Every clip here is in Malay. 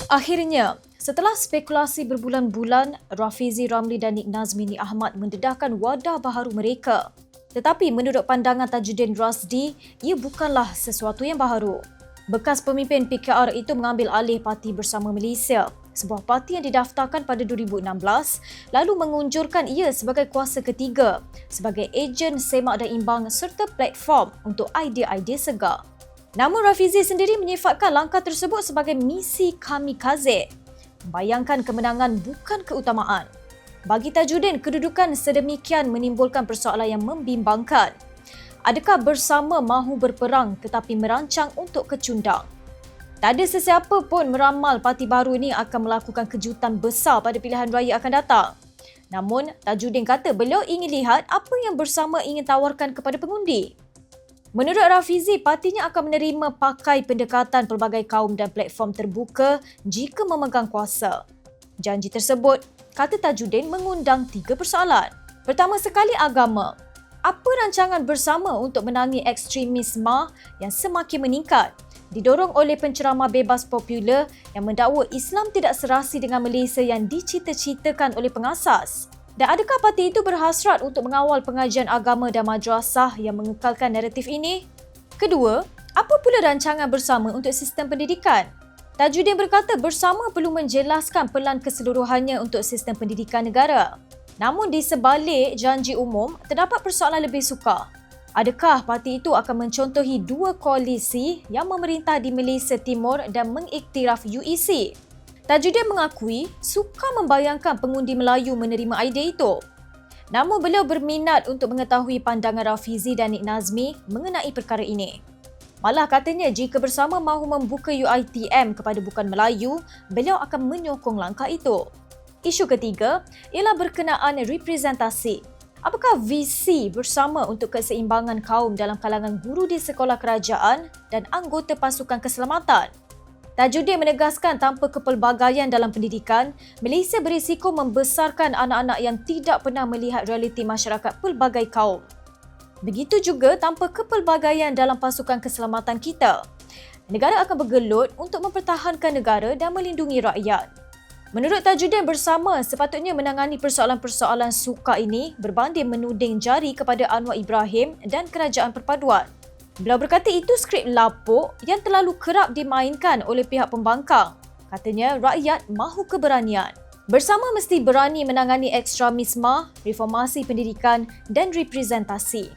Akhirnya, setelah spekulasi berbulan-bulan, Rafizi Ramli dan Nik Nazmi Ahmad mendedahkan wadah baharu mereka. Tetapi menurut pandangan Tajuddin Razdi, ia bukanlah sesuatu yang baharu. Bekas pemimpin PKR itu mengambil alih Parti Bersama Malaysia, sebuah parti yang didaftarkan pada 2016, lalu mengunjurkan ia sebagai kuasa ketiga, sebagai ejen semak dan imbang serta platform untuk idea-idea segar. Namun Rafizi sendiri menyifatkan langkah tersebut sebagai misi kamikaze. Bayangkan kemenangan bukan keutamaan. Bagi Tajuddin, kedudukan sedemikian menimbulkan persoalan yang membimbangkan. Adakah bersama mahu berperang tetapi merancang untuk kecundang? Tak ada sesiapa pun meramal parti baru ini akan melakukan kejutan besar pada pilihan raya akan datang. Namun, Tajuddin kata beliau ingin lihat apa yang bersama ingin tawarkan kepada pengundi. Menurut Rafizi, partinya akan menerima pakai pendekatan pelbagai kaum dan platform terbuka jika memegang kuasa. Janji tersebut, kata Tajuddin, mengundang 3 persoalan. Pertama sekali, agama. Apa rancangan bersama untuk menangi ekstremisme yang semakin meningkat, didorong oleh penceramah bebas popular yang mendakwa Islam tidak serasi dengan Malaysia yang dicita-citakan oleh pengasas? Dan adakah parti itu berhasrat untuk mengawal pengajian agama dan madrasah yang mengekalkan naratif ini? Kedua, apa pula rancangan bersama untuk sistem pendidikan? Tajuddin berkata bersama perlu menjelaskan pelan keseluruhannya untuk sistem pendidikan negara. Namun di sebalik janji umum, terdapat persoalan lebih sukar. Adakah parti itu akan mencontohi 2 koalisi yang memerintah di Malaysia Timur dan mengiktiraf UEC? Tajuddin mengakui suka membayangkan pengundi Melayu menerima idea itu. Namun beliau berminat untuk mengetahui pandangan Rafizi dan Nik Nazmi mengenai perkara ini. Malah katanya jika bersama mahu membuka UiTM kepada bukan Melayu, beliau akan menyokong langkah itu. Isu ketiga ialah berkenaan representasi. Apakah visi bersama untuk keseimbangan kaum dalam kalangan guru di sekolah kerajaan dan anggota pasukan keselamatan? Tajuddin menegaskan tanpa kepelbagaian dalam pendidikan, Malaysia berisiko membesarkan anak-anak yang tidak pernah melihat realiti masyarakat pelbagai kaum. Begitu juga tanpa kepelbagaian dalam pasukan keselamatan kita. Negara akan bergelut untuk mempertahankan negara dan melindungi rakyat. Menurut Tajuddin, bersama sepatutnya menangani persoalan-persoalan sukar ini berbanding menuding jari kepada Anwar Ibrahim dan Kerajaan Perpaduan. Beliau berkata itu skrip lapuk yang terlalu kerap dimainkan oleh pihak pembangkang. Katanya rakyat mahu keberanian. Bersama mesti berani menangani ekstremisme, reformasi pendidikan dan representasi.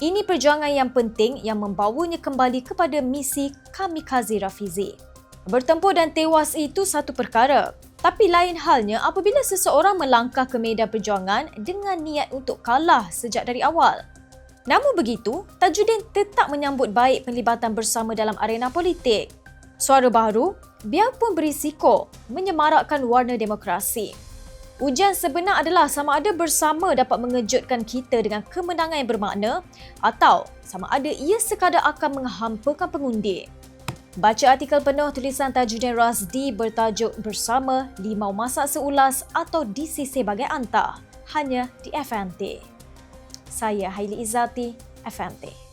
Ini perjuangan yang penting yang membawanya kembali kepada misi kamikaze Rafizi. Bertempur dan tewas itu satu perkara. Tapi lain halnya apabila seseorang melangkah ke medan perjuangan dengan niat untuk kalah sejak dari awal. Namun begitu, Tajuddin tetap menyambut baik penglibatan bersama dalam arena politik. Suara baru, biarpun berisiko, menyemarakkan warna demokrasi. Ujian sebenar adalah sama ada bersama dapat mengejutkan kita dengan kemenangan yang bermakna atau sama ada ia sekadar akan menghampakan pengundi. Baca artikel penuh tulisan Tajuddin Razdi bertajuk Bersama Limau Masak Seulas atau Disisir Bagai Antah, hanya di FNT. Saya Haili Izzati, FMT.